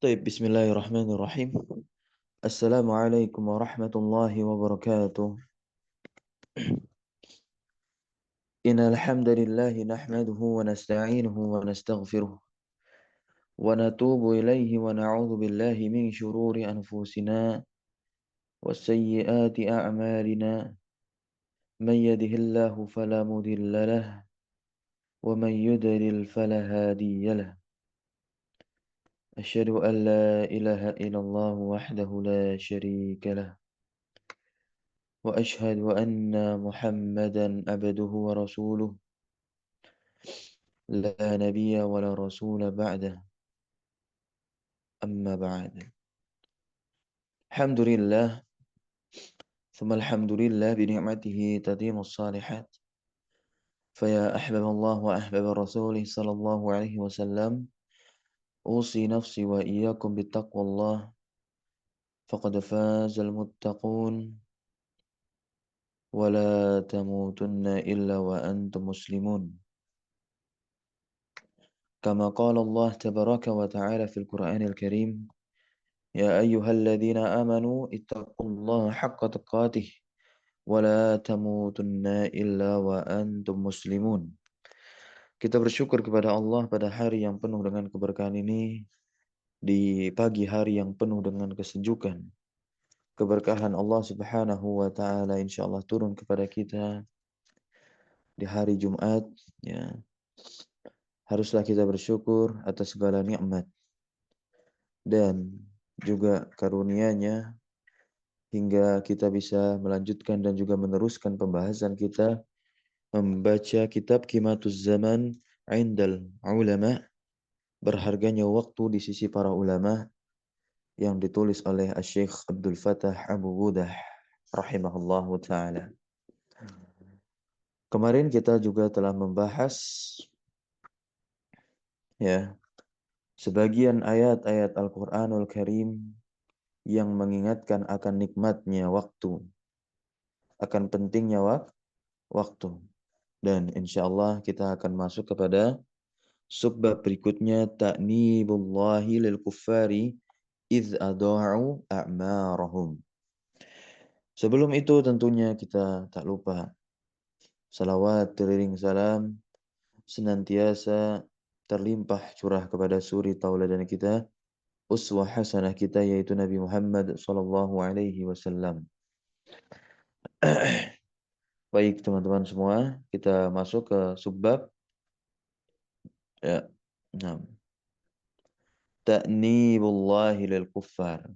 طيب بسم الله الرحمن الرحيم. السلام عليكم ورحمة الله وبركاته. إن الحمد لله نحمده ونستعينه ونستغفره ونتوب إليه ونعوذ بالله من شرور أنفسنا وسيئات أعمالنا. من يده الله فلا مضل له ومن يضلل فلا هادي له. أشهد أن لا إله إلا الله وحده لا شريك له وأشهد أن محمدا عبده ورسوله لا نبي ولا رسول بعده. أما بعد. الحمد لله ثم الحمد لله بنعمته تتم الصالحات. فيا أحباب الله وأحباب رسوله صلى الله عليه وسلم، أوصي نفسي وإياكم بتقوى الله، فقد فاز المتقون، ولا تموتن إلا وأنتم مسلمون. كما قال الله تبارك وتعالى في القرآن الكريم: يا أيها الذين آمنوا اتقوا الله حق تقاته ولا تموتن إلا وأنتم مسلمون. Kita bersyukur kepada Allah pada hari yang penuh dengan keberkahan ini, di pagi hari yang penuh dengan kesejukan. Keberkahan Allah Subhanahu wa taala insyaallah turun kepada kita di hari Jumat, ya. Haruslah kita bersyukur atas segala nikmat dan juga karunia-Nya hingga kita bisa melanjutkan dan juga meneruskan pembahasan kita membaca kitab Qimatuz Zaman Indal Ulama, berharganya waktu di sisi para ulama, yang ditulis oleh Syekh Abdul Fattah Abu Budah rahimahullahu taala. Kemarin kita juga telah membahas, ya, sebagian ayat-ayat Al-Qur'anul Karim yang mengingatkan akan nikmatnya waktu, akan pentingnya waktu. Dan insyaallah kita akan masuk kepada subbab berikutnya, ta'nibullahi lil kuffari idz adha'u a'marahum. Sebelum itu tentunya kita tak lupa salawat beriring salam senantiasa terlimpah curah kepada suri tauladan kita, uswah hasanah kita, yaitu Nabi Muhammad sallallahu alaihi wasallam. Baik teman-teman semua, kita masuk ke subbab, ya. Nah, ta'nibullahi lil kuffar.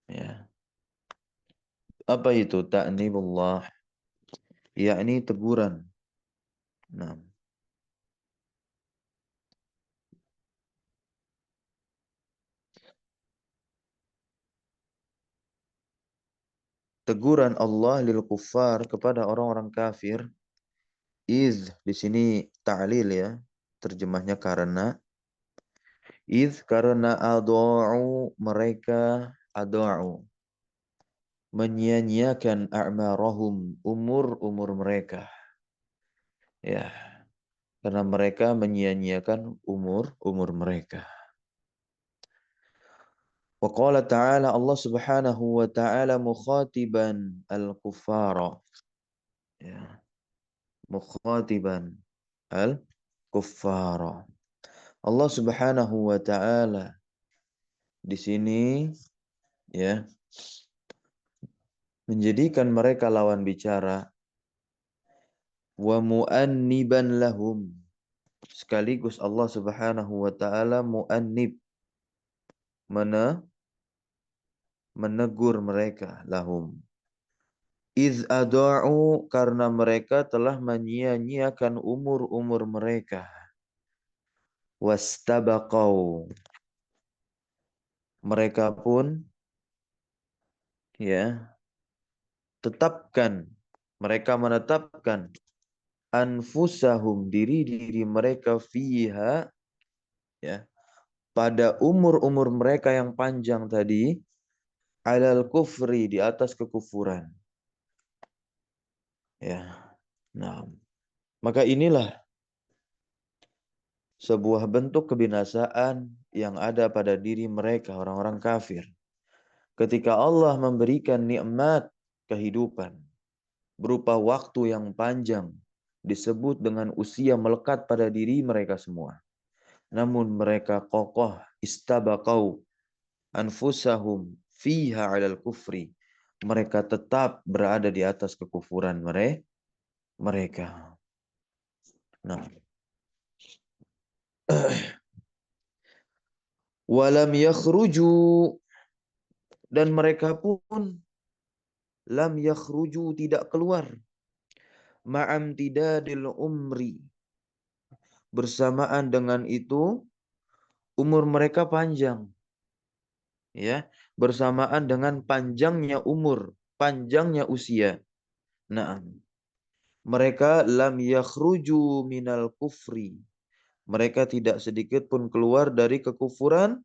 Ya. Apa itu ta'nibullah? Yakni teguran. Nah, teguran Allah lil kuffar kepada orang-orang kafir. Di sini ta'lil, ya. Terjemahnya karena. Karena adha'u, mereka adha'u, menyia-nyiakan a'marahum, umur-umur mereka. Ya, karena mereka menyia-nyiakan umur-umur mereka. Wa qala ta'ala, Allah Subhanahu wa ta'ala mukhatiban al-kuffara. Ya, mukhatiban al-kuffara. Allah Subhanahu wa ta'ala di sini, ya, menjadikan mereka lawan bicara, wa mu'anniban lahum, sekaligus Allah Subhanahu wa taala mu'annib, menegur mereka, lahum. Iz ada'u, karena mereka telah menyia-nyiakan umur-umur mereka. Wastabaqau, mereka pun, ya, mereka menetapkan anfusahum, diri-diri mereka, fiha, ya, pada umur-umur mereka yang panjang tadi, alal kufri, di atas kekufuran. Ya. Nah, maka inilah sebuah bentuk kebinasaan yang ada pada diri mereka, orang-orang kafir. Ketika Allah memberikan nikmat kehidupan berupa waktu yang panjang, disebut dengan usia melekat pada diri mereka semua. Namun mereka kokoh, istabaqau anfusahum fiha 'alal kufri. Mereka tetap berada di atas kekufuran mereka. Nah, walam yakhruju, dan mereka pun lam yakhruju, tidak keluar, ma'am tidadil umri, bersamaan dengan itu umur mereka panjang, ya, bersamaan dengan panjangnya umur, panjangnya usia. Nah, mereka lam yakhruju minal kufri, mereka tidak sedikit pun keluar dari kekufuran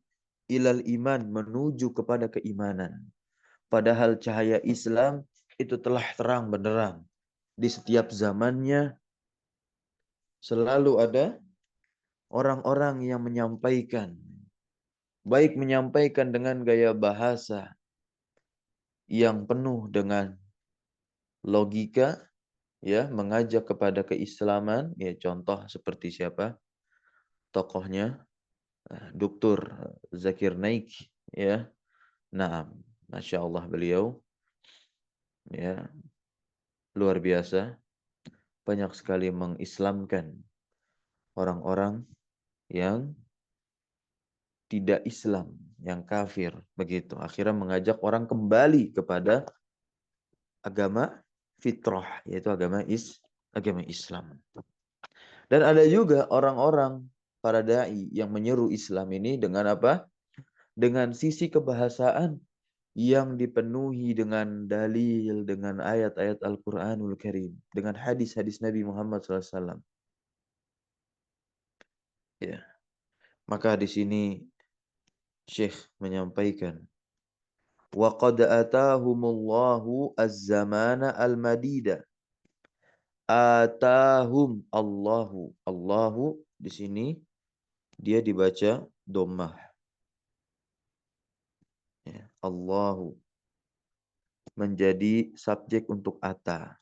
ilal iman, menuju kepada keimanan. Padahal cahaya Islam itu telah terang benderang. Di setiap zamannya selalu ada orang-orang yang menyampaikan, baik menyampaikan dengan gaya bahasa yang penuh dengan logika, ya, mengajak kepada keislaman, ya, contoh seperti siapa? Tokohnya Dr. Zakir Naik, ya. Nah, Masya Allah, beliau, ya, luar biasa, banyak sekali mengislamkan orang-orang yang tidak Islam, yang kafir, begitu. Akhirnya mengajak orang kembali kepada agama fitrah, yaitu agama Islam. Dan ada juga orang-orang, para dai yang menyeru Islam ini dengan apa? Dengan sisi kebahasaan yang dipenuhi dengan dalil, dengan ayat-ayat Al-Quranul Karim, dengan hadis-hadis Nabi Muhammad SAW. Ya, maka di sini Syekh menyampaikan, wa qad atahumullahu az-zamana al-madida. Atahum Allahu. Allahu di sini dia dibaca dhammah. Ya, Allahu menjadi subjek untuk ata.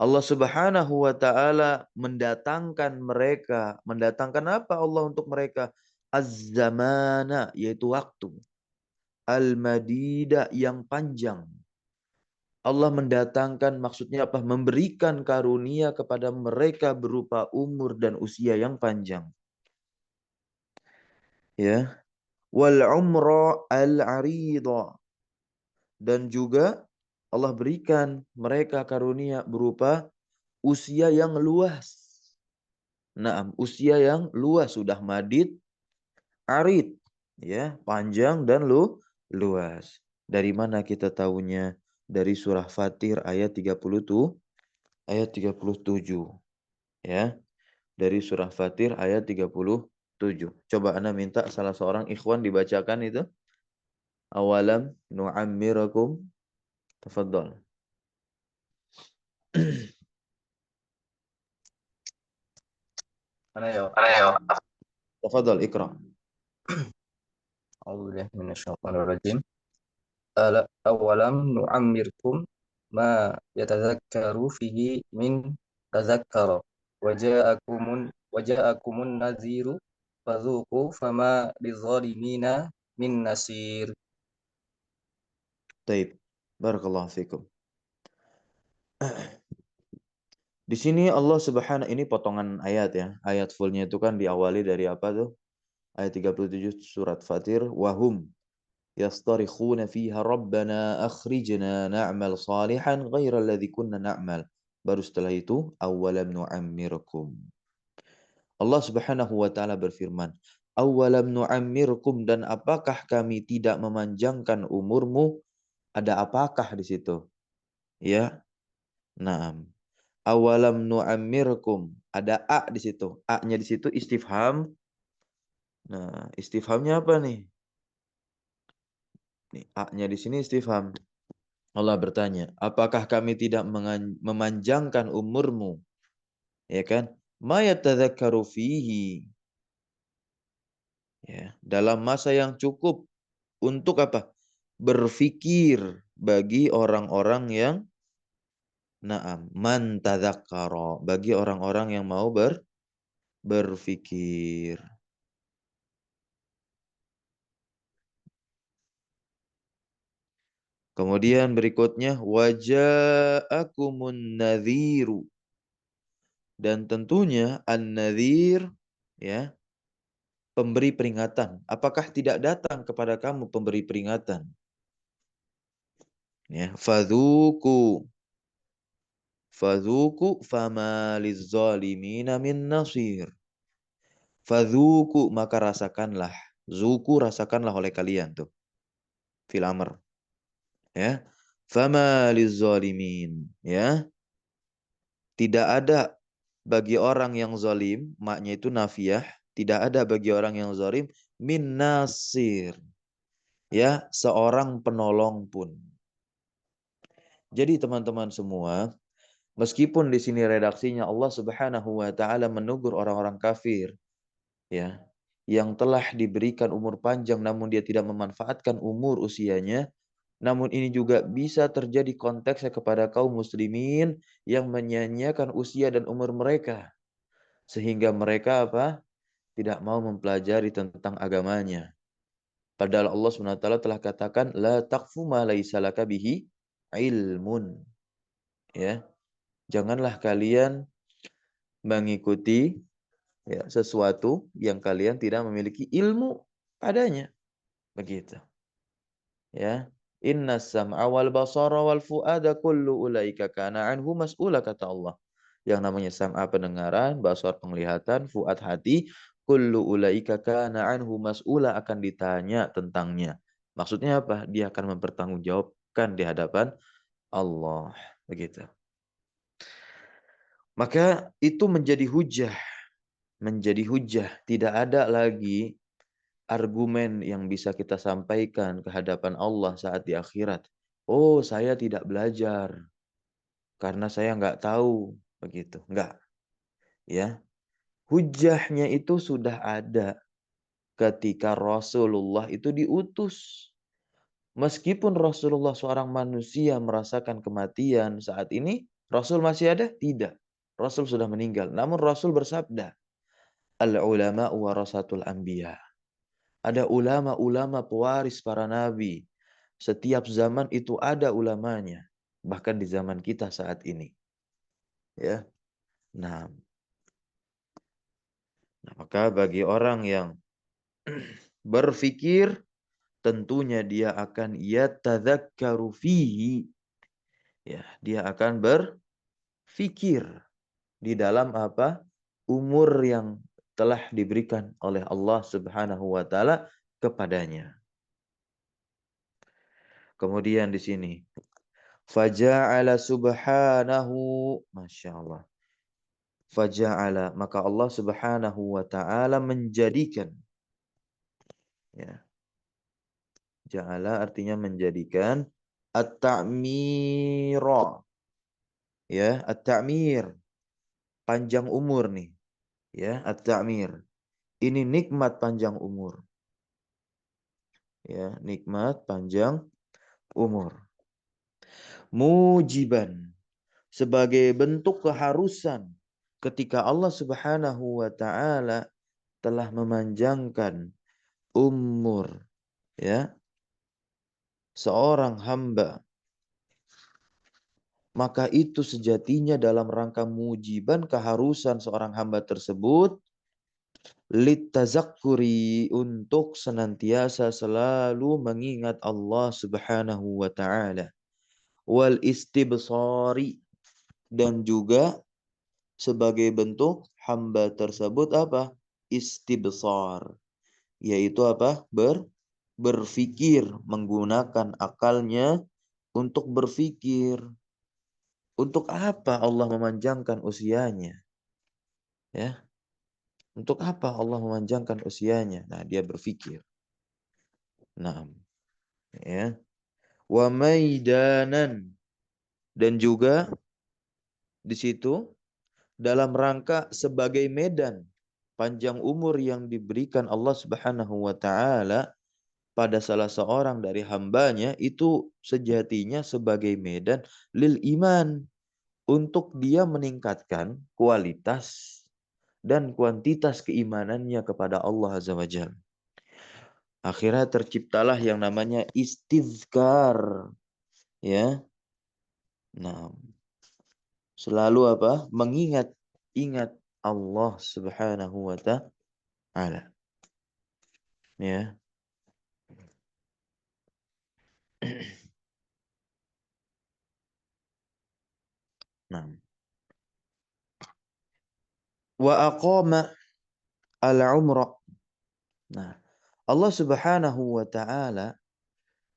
Allah Subhanahu wa taala mendatangkan mereka, mendatangkan apa Allah untuk mereka? Az-zamana, yaitu waktu. Al-madida, yang panjang. Allah mendatangkan, maksudnya apa? Memberikan karunia kepada mereka berupa umur dan usia yang panjang. Ya. Wal umra al-arida, dan juga Allah berikan mereka karunia berupa usia yang luas. Nah, usia yang luas, sudah madid, arid, ya, panjang dan luas. Dari mana kita tahunya? Dari surah Fatir ayat 30 tuh, ayat 37, ya. Dari surah Fatir ayat 37. Coba Anda minta salah seorang ikhwan dibacakan itu. Awalam nu'ammirakum. Tafadhol. Mana ya? Tafadhol, Iqra. A'udzubillahi minasyaitonir rajim. Awalam nu'ammirkum ma yatadzakkaru fihi min tazakkara waja'akumun nadhiru fadzuqu fama lidzalimina min nasir. Taib. Barakallahu fikum. Di sini Allah Subhanahu, ini potongan ayat ya. Ayat fullnya itu kan diawali dari apa tuh? Ayat 37 surat Fatir. Wahum yastarikhuna fiha rabbana akhrijna na'mal salihan ghairal ladzi kunna na'mal. Baru setelah itu awalam nu'ammirkum. Allah Subhanahu wa taala berfirman, awalam nu'ammirkum, dan apakah kami tidak memanjangkan umurmu? Ada apakah di situ? Ya. Naam. Awalam nu'ammirkum. Ada a di situ. A-nya di situ istifham. Nah, istifhamnya apa nih? Nih, a-nya di sini istifham. Allah bertanya, apakah kami tidak memanjangkan umurmu? Ya kan? Ma yatadzakkaru fihi. Ya, dalam masa yang cukup untuk apa? Berfikir bagi orang-orang yang man tadzakkara, bagi orang-orang yang mau berfikir. Kemudian berikutnya waja'akumun nadhiru, dan tentunya an-nadhir, ya, pemberi peringatan. Apakah tidak datang kepada kamu pemberi peringatan? Ya, fadzuku fama lizzalimina min nasir. Fadzuku, maka rasakanlah. Zuku, rasakanlah oleh kalian tuh. Fil amr. Ya. Fama lizzalimin. Ya. Tidak ada bagi orang yang zalim, maknya itu nafiyah. Tidak ada bagi orang yang zalim min nasir. Ya, seorang penolong pun. Jadi teman-teman semua, meskipun di sini redaksinya Allah Subhanahu wa taala menegur orang-orang kafir, ya, yang telah diberikan umur panjang namun dia tidak memanfaatkan umur usianya, namun ini juga bisa terjadi konteksnya kepada kaum muslimin yang menyia-nyiakan usia dan umur mereka sehingga mereka apa? Tidak mau mempelajari tentang agamanya. Padahal Allah SWT telah katakan la taqfu ma laisa laka bihi ilmun. Ya, janganlah kalian mengikuti, ya, sesuatu yang kalian tidak memiliki ilmu padanya. Begitu. Ya. Inna sam'a wal basara wal fu'ada kullu ulaika kana anhu mas'ula, kata Allah. Yang namanya sam'a pendengaran, basar penglihatan, fu'ad hati, kullu ulaika kana anhu mas'ula, akan ditanya tentangnya. Maksudnya apa? Dia akan mempertanggungjawabkan di hadapan Allah. Begitu. Maka itu menjadi hujah. Menjadi hujah. Tidak ada lagi argumen yang bisa kita sampaikan ke hadapan Allah saat di akhirat. Oh, saya tidak belajar karena saya nggak tahu. Begitu. Nggak. Ya. Hujahnya itu sudah ada ketika Rasulullah itu diutus. Meskipun Rasulullah seorang manusia merasakan kematian saat ini, Rasul masih ada? Tidak. Rasul sudah meninggal. Namun Rasul bersabda, Al-ulama warasatul anbiya. Ada ulama-ulama pewaris para nabi. Setiap zaman itu ada ulamanya. Bahkan di zaman kita saat ini. Ya. Nah, maka bagi orang yang berfikir, tentunya dia akan yatadzakkaru fihi. Ya, dia akan berfikir di dalam apa? Umur yang telah diberikan oleh Allah Subhanahu wa taala kepadanya. Kemudian di sini faja'ala subhanahu, Masya Allah. Faja'ala, maka Allah Subhanahu wa taala menjadikan, ya. Ja'ala artinya menjadikan, at-ta'mira, ya, at-ta'mir, panjang umur nih, ya, at-ta'mir. Ini nikmat panjang umur. Ya, nikmat panjang umur. Mujiban, sebagai bentuk keharusan ketika Allah Subhanahu wa taala telah memanjangkan umur, ya, seorang hamba, maka itu sejatinya dalam rangka mujiban keharusan seorang hamba tersebut litazakkuri, untuk senantiasa selalu mengingat Allah Subhanahu wa taala, wal istibsari, dan juga sebagai bentuk hamba tersebut apa? Istibsar, yaitu apa? Berfikir, menggunakan akalnya untuk berfikir. Untuk apa Allah memanjangkan usianya? Ya, untuk apa Allah memanjangkan usianya? Nah, dia berfikir. Nah, ya. Wa maidanan, dan juga di situ dalam rangka sebagai medan panjang umur yang diberikan Allah Subhanahu wa taala pada salah seorang dari hambanya itu sejatinya sebagai medan lil iman, untuk dia meningkatkan kualitas dan kuantitas keimanannya kepada Allah Azza wa Jalla. Akhirnya terciptalah yang namanya istizkar, ya. Nah, selalu apa? Ingat Allah Subhanahu wa taala. Ya. Nah, wa aqama al-umra. Nah, Allah Subhanahu wa taala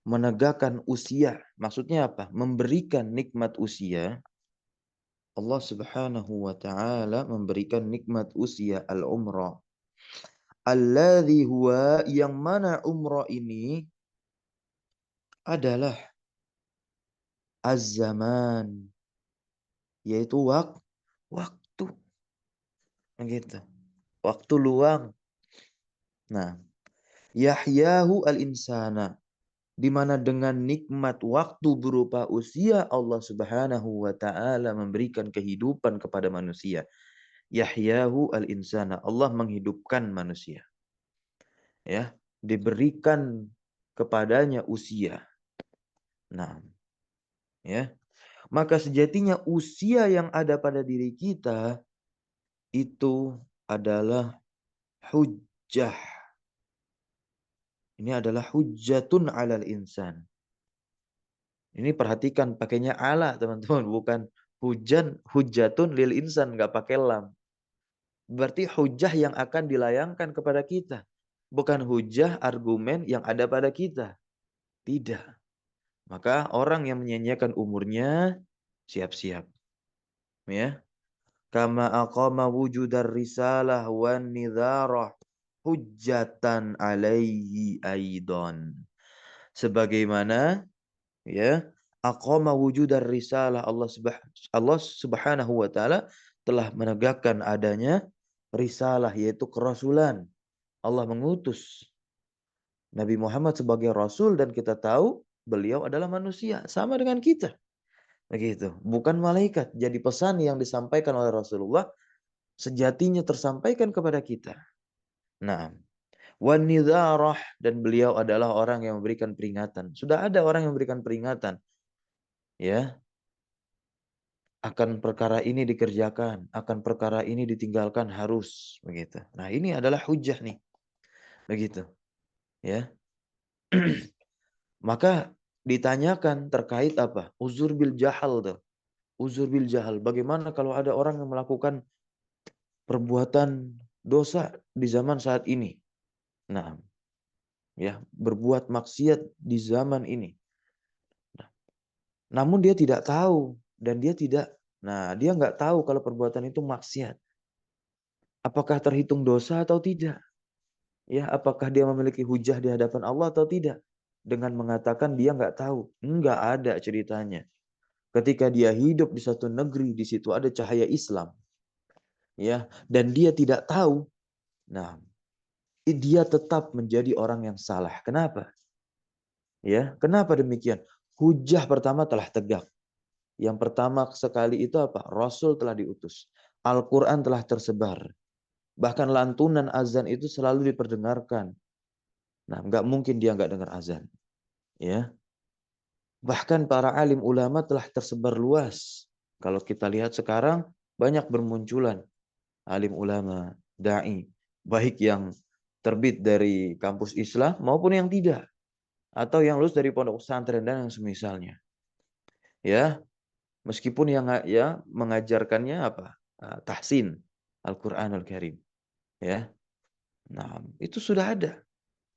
menegakkan usia. Maksudnya apa? Memberikan nikmat usia. Allah Subhanahu wa taala memberikan nikmat usia al-umra. Alladzi huwa, yang mana umrah ini adalah az-zaman, yaitu waktu, gitu. Waktu luang. Nah, yahyahu al-insana, di mana dengan nikmat waktu berupa usia Allah Subhanahu wa taala memberikan kehidupan kepada manusia. Yahyahu al-insana, Allah menghidupkan manusia. Ya, diberikan kepadanya usia. Nah, ya. Maka sejatinya usia yang ada pada diri kita itu adalah hujjah. Ini adalah hujjatun 'alal insan. Ini perhatikan pakainya ala, teman-teman, bukan hujjatun lil insan, nggak pakai lam. Berarti hujjah yang akan dilayangkan kepada kita, bukan hujjah argumen yang ada pada kita. Tidak. Maka orang yang menyanyiakan umurnya siap-siap. Ya. Kama aqama wujudar risalah wan nidharah hujjatan alaihi aidan. Sebagaimana, ya, aqama wujudar risalah, Allah Subhanahu wa taala telah menegakkan adanya risalah, yaitu kerasulan. Allah mengutus Nabi Muhammad sebagai rasul, dan kita tahu beliau adalah manusia sama dengan kita. Begitu, bukan malaikat. Jadi pesan yang disampaikan oleh Rasulullah sejatinya tersampaikan kepada kita. Nah, wan nidharah, dan beliau adalah orang yang memberikan peringatan. Sudah ada orang yang memberikan peringatan, ya, akan perkara ini dikerjakan, akan perkara ini ditinggalkan, harus begitu. Nah, ini adalah hujjah nih. Begitu, ya. Maka ditanyakan terkait apa? Uzur bil jahal tuh. Uzur bil jahal. Bagaimana kalau ada orang yang melakukan perbuatan dosa di zaman saat ini? Nah, ya, berbuat maksiat di zaman ini. Nah, namun dia tidak tahu, dan dia nggak tahu kalau perbuatan itu maksiat. Apakah terhitung dosa atau tidak? Ya, apakah dia memiliki hujah di hadapan Allah atau tidak? Dengan mengatakan dia nggak tahu, nggak ada ceritanya. Ketika dia hidup di satu negeri, di situ ada cahaya Islam, ya, dan dia tidak tahu, nah, dia tetap menjadi orang yang salah. Kenapa? Ya, kenapa demikian? Hujah pertama telah tegak. Yang pertama sekali itu apa? Rasul telah diutus. Al-Quran telah tersebar. Bahkan lantunan azan itu selalu diperdengarkan. Nah, nggak mungkin dia nggak dengar azan. Ya, bahkan para alim ulama telah tersebar luas. Kalau kita lihat sekarang, banyak bermunculan alim ulama, dai, baik yang terbit dari kampus Islam maupun yang tidak, atau yang lulus dari pondok pesantren dan yang semisalnya. Ya, meskipun yang ya mengajarkannya apa? Tahsin Al-Qur'anul Karim. Ya. Nah, itu sudah ada.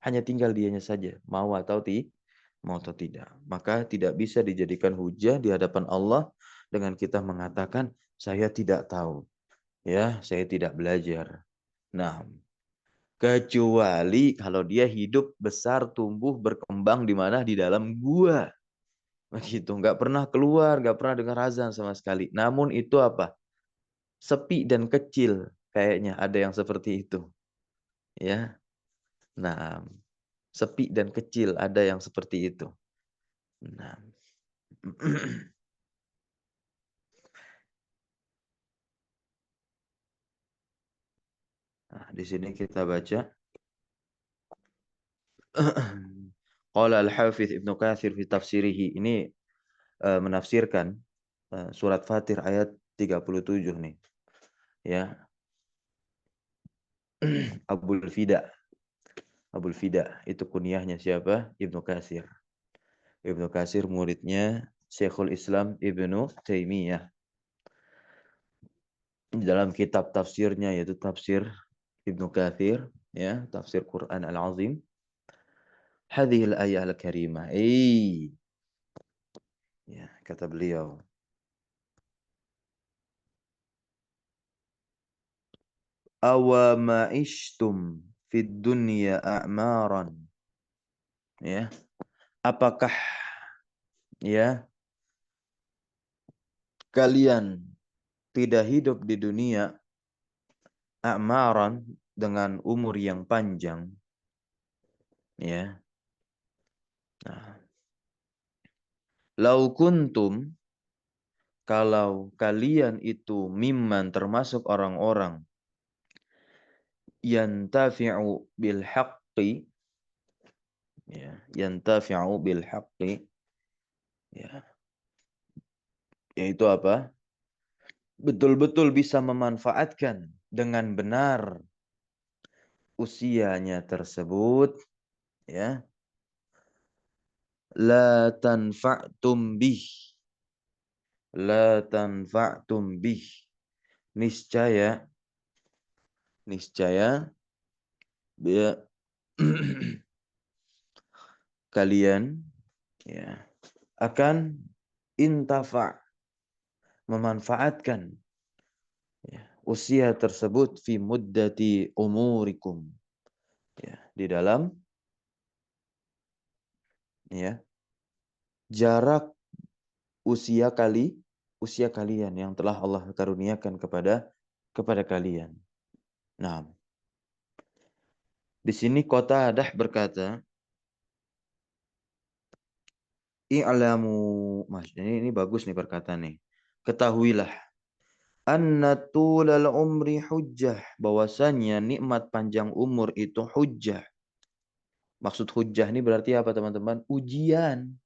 Hanya tinggal dianya saja mau atau tidak. Maka tidak bisa dijadikan hujah di hadapan Allah dengan kita mengatakan saya tidak tahu. Ya, saya tidak belajar. Nah, kecuali kalau dia hidup besar, tumbuh, berkembang di mana? Di dalam gua. Begitu, nggak pernah keluar, nggak pernah dengar azan sama sekali. Namun itu apa? Sepi dan kecil. Kayaknya ada yang seperti itu. Ya. Nah, sepi dan kecil ada yang seperti itu. Nah. Nah, di sini kita baca Qala al-Hafidz Ibnu Katsir fi tafsirihi. Ini menafsirkan surat Fatir ayat 37 nih. Ya, Abul Fida. Abul Fida itu kunyahnya siapa? Ibnu Katsir. Ibnu Katsir muridnya Syekhul Islam Ibnu Taimiyah. Dalam kitab tafsirnya yaitu tafsir Ibnu Katsir, ya, tafsir Quran Al-Azim. Hadhil ayah al-karimah. Ya, kata beliau. Awa ma'ishtum fid dunya a'maran. Ya, apakah ya kalian tidak hidup di dunia a'maran dengan umur yang panjang, ya. Nah, lau kuntum, kalau kalian itu mimman termasuk orang-orang yantafi'u bil haqqi, ya, yantafi'u bil haqqi, ya, yaitu apa? Betul-betul bisa memanfaatkan dengan benar usianya tersebut, ya. La tanfa'tum bih. La tanfa'tum bih. Niscaya, niscaya, ya, kalian, ya, akan intafa, memanfaatkan, ya, usia tersebut fi muddati umurikum, ya, di dalam, ya, jarak usia kalian yang telah Allah karuniakan kepada kalian. Nah, di sini Qatadah berkata, i'lamu, Mas, ini bagus nih perkataan nih. Ketahuilah anna tulal umri hujjah, bahwasanya nikmat panjang umur itu hujjah. Maksud hujjah ini berarti apa, teman-teman? Ujian.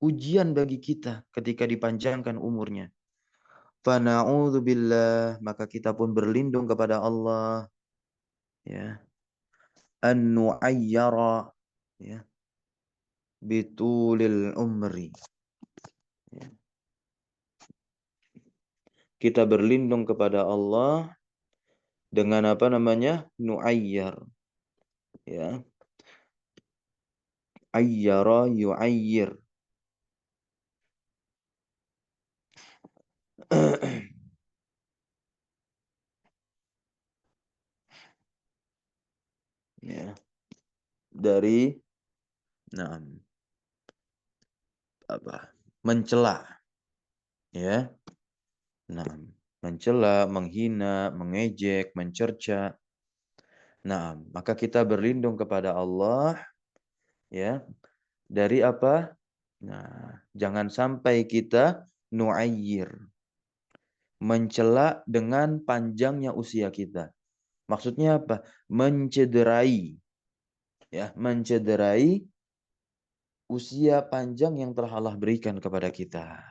Ujian bagi kita ketika dipanjangkan umurnya. Fana'udzubillah, maka kita pun berlindung kepada Allah, ya, an nu'ayyara, ya, bitulil umri. Ya. Kita berlindung kepada Allah dengan apa namanya? Nu'ayyar. Ya. Ayyara yu'ayyir. Ya. Dari, nah, apa? Mencela, ya. Nah, mencela, menghina, mengejek, mencerca. Nah, maka kita berlindung kepada Allah, ya, dari apa? Nah, jangan sampai kita nu'ayyir, mencela dengan panjangnya usia kita. Maksudnya apa? Mencederai, ya, mencederai usia panjang yang telah Allah berikan kepada kita.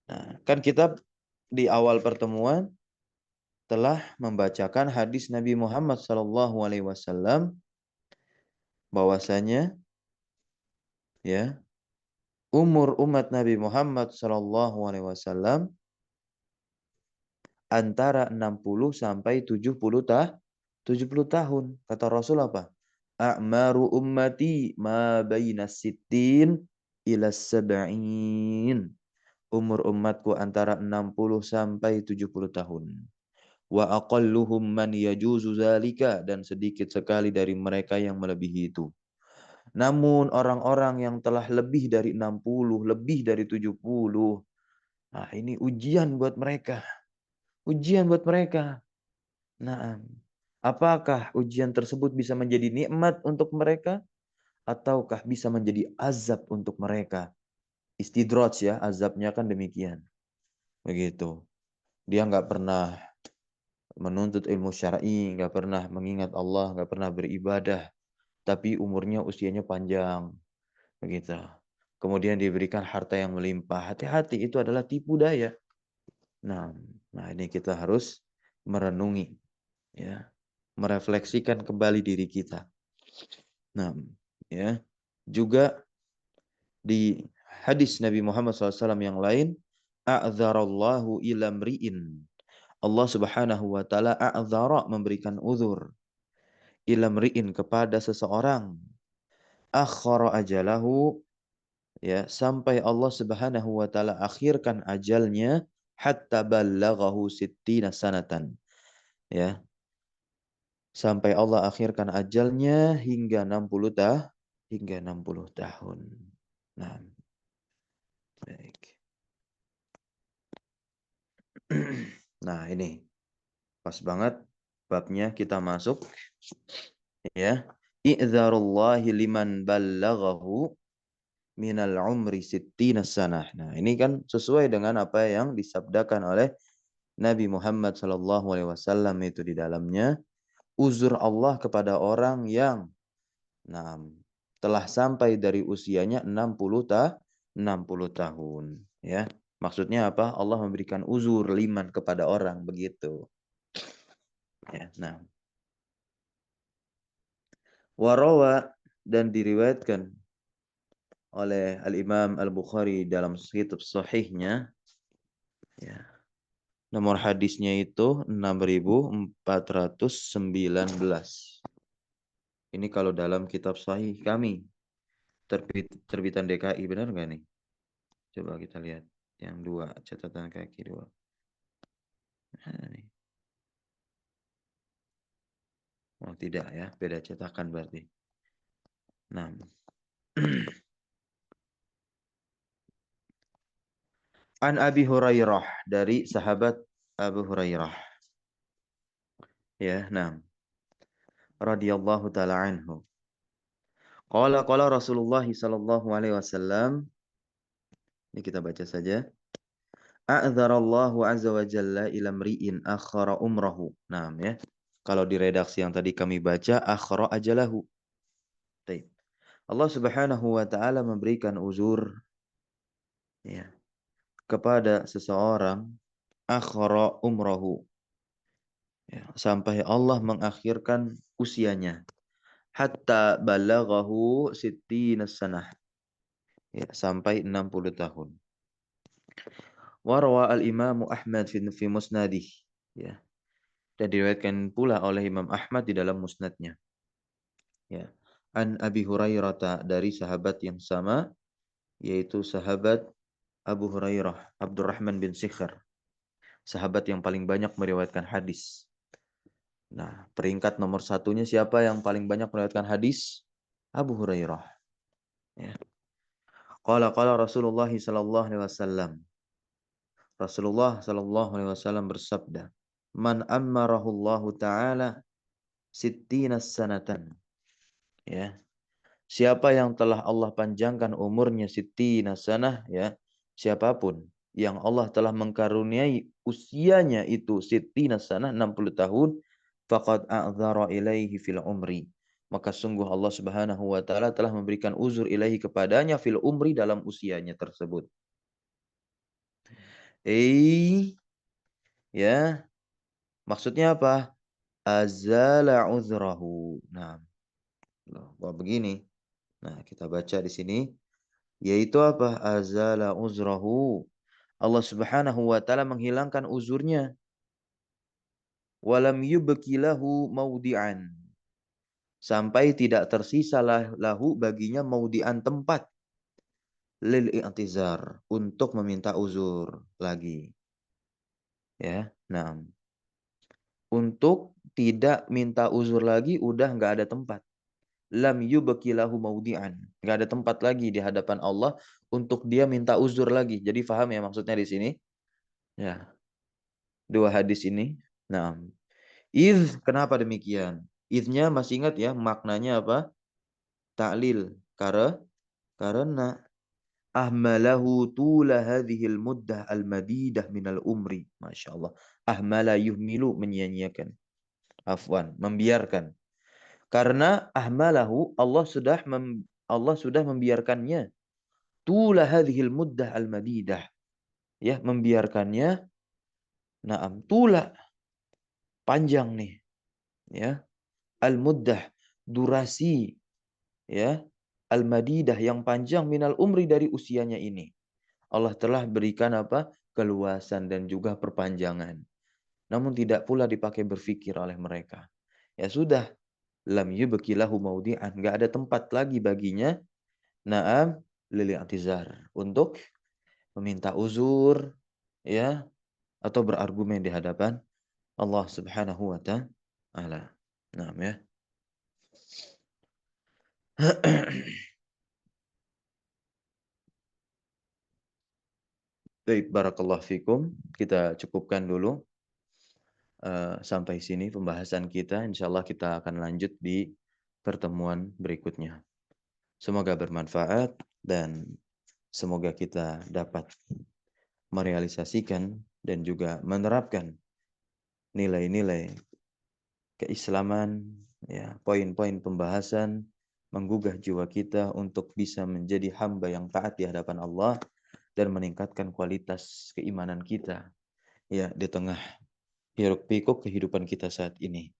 Nah, kan kita di awal pertemuan telah membacakan hadis Nabi Muhammad SAW bahwasanya, ya, umur umat Nabi Muhammad SAW antara 60 sampai 70 tahun. Kata Rasul apa? A'maru ummati ma baina sittin ila sab'in. Umur umatku antara 60 sampai 70 tahun. Wa aqalluhum man yajuzu zalika, dan sedikit sekali dari mereka yang melebihi itu. Namun orang-orang yang telah lebih dari 60, lebih dari 70, nah ini ujian buat mereka. Ujian buat mereka. Nah, apakah ujian tersebut bisa menjadi nikmat untuk mereka ataukah bisa menjadi azab untuk mereka? Istidraj ya, azabnya kan demikian. Begitu. Dia nggak pernah menuntut ilmu syar'i, nggak pernah mengingat Allah, nggak pernah beribadah, tapi umurnya usianya panjang. Begitu. Kemudian diberikan harta yang melimpah. Hati-hati, itu adalah tipu daya. Nah, ini kita harus merenungi, ya, merefleksikan kembali diri kita. Nah, ya, juga di hadis Nabi Muhammad SAW yang lain, a'dzarallahu ila mri'in. Allah Subhanahu wa taala a'dzara memberikan uzur ila mri'in kepada seseorang. Akhara ajalahu, ya, sampai Allah Subhanahu wa taala akhirkan ajalnya hatta ballaghahu sittina sanatan, ya, sampai Allah akhirkan ajalnya hingga 60 tahun. Nah, baik. Nah, ini pas banget babnya kita masuk, ya. I'dzarullahi liman ballaghahu minal umri sittina sanah. Nah, ini kan sesuai dengan apa yang disabdakan oleh Nabi Muhammad SAW itu di dalamnya, uzur Allah kepada orang yang, nah, telah sampai dari usianya 60 tahun, ya. Maksudnya apa? Allah memberikan uzur liman kepada orang begitu. Ya, nah, warawa, dan diriwayatkan oleh Al-Imam Al-Bukhari dalam kitab sahihnya, ya. Nomor hadisnya itu 6419. Ini kalau dalam kitab sahih kami, terbitan DKI, benar nggak nih? Coba kita lihat yang dua, catatan kaki dua. Nah, nih. Oh tidak ya, beda cetakan berarti. Nah, An Abi Hurairah, dari sahabat Abu Hurairah. Ya, nah, radhiyallahu taala anhu. Qala Rasulullah sallallahu alaihi wasallam. Ini kita baca saja. A'dzarallahu azza wa jalla ila mri'in akhara umrahu. Nah, ya. Kalau di redaksi yang tadi kami baca akhara ajalahu. Baik. Allah Subhanahu wa taala memberikan uzur, ya, kepada seseorang akhara umrahu, ya, sampai Allah mengakhirkan usianya hatta balaghahu sittina sanah, ya, sampai 60 tahun. Warwa al-Imam Ahmad fi musnadih, ya, dan diriwayatkan pula oleh Imam Ahmad di dalam musnadnya, ya. An Abi Hurairah, dari sahabat yang sama, yaitu sahabat Abu Hurairah, Abdurrahman bin Sikhar, sahabat yang paling banyak meriwayatkan hadis. Nah, peringkat nomor satunya siapa yang paling banyak meriwayatkan hadis? Abu Hurairah. Ya. Qala Rasulullah sallallahu alaihi wasallam. Rasulullah sallallahu alaihi wasallam bersabda, "Man ammarahu Allah taala sittina sanatan." Ya. Siapa yang telah Allah panjangkan umurnya sittina sanah, ya. Siapapun yang Allah telah mengkaruniai usianya itu sittina sanah 60 tahun, faqad a'dzara ilaihi fil umri. Maka sungguh Allah Subhanahu wa taala telah memberikan uzur ilahi kepadanya fil umri, dalam usianya tersebut. Ya, maksudnya apa? Azala uzrahu. Nah, begini. Nah, kita baca di sini, yaitu apa? Azala uzrahu. Allah Subhanahu wa taala menghilangkan uzurnya. Walam yubkilahu maudi'an. Sampai tidak tersisa lahu baginya maudi'an, tempat lil i'tizar, untuk meminta uzur lagi. Ya, nah, untuk tidak minta uzur lagi udah nggak ada tempat. Lam yubkilahu maudi'an. Nggak ada tempat lagi di hadapan Allah untuk dia minta uzur lagi. Jadi paham ya maksudnya di sini? Ya, dua hadis ini. Nah, Kenapa demikian? Idnya masih ingat ya maknanya apa? Ta'lil. Karena ahmalahu tula hadhil muddah al-madidah minal umri. Masya Allah. Ahmala yuhmilu menyia-nyiakan. Afwan, membiarkan. Karena ahmalahu Allah sudah membiarkannya. Tula hadhil muddah al-madidah. Ya, membiarkannya. Naam, tula panjang nih, ya. Al-muddah durasi, ya. Al-madidah yang panjang minal umri dari usianya ini. Allah telah berikan apa? Keluasan dan juga perpanjangan. Namun tidak pula dipakai berfikir oleh mereka. Ya sudah, lam yubki lahu maudi'an, enggak ada tempat lagi baginya na'am lil i'tizar untuk meminta uzur, ya, atau berargumen di hadapan Allah Subhanahu wa taala. Naam ya. Baik, barakallahu fikum. Kita cukupkan dulu sampai sini pembahasan kita. Insyaallah kita akan lanjut di pertemuan berikutnya. Semoga bermanfaat dan semoga kita dapat merealisasikan dan juga menerapkan nilai-nilai keislaman, ya, poin-poin pembahasan menggugah jiwa kita untuk bisa menjadi hamba yang taat di hadapan Allah dan meningkatkan kualitas keimanan kita, ya, di tengah hiruk-pikuk kehidupan kita saat ini,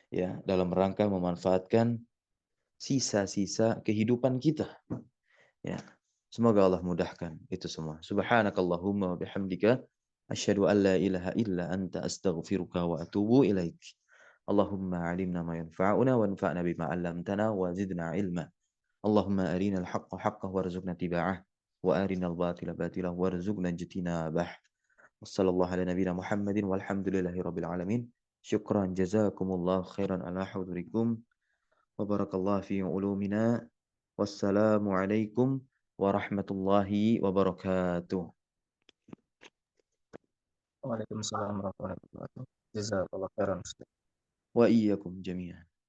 ya, dalam rangka memanfaatkan sisa-sisa kehidupan kita, ya. Semoga Allah mudahkan itu semua. Subhanakallahumma wa bihamdika asyhadu an la ilaha illa anta astaghfiruka wa atubu ilaik. Allahumma alimna ma yanfa'una wanfa'na bima 'allamtana wa zidna ilma. Allahumma arinal haqqa haqqan warzuqna tiba'ah wa arinal batila batilah warzuqna ijtinabah. Wassallallahu ala nabiyyina Muhammadin walhamdulillahi rabbil alamin. Syukran jazakumullah khairan ala hudurikum wa barakallahu fi ulumina. Wassalamualaikum warahmatullahi wabarakatuh. Waalaikumsalam warahmatullahi wabarakatuh. Jazakallah khairan. Wa iyyakum jami'an.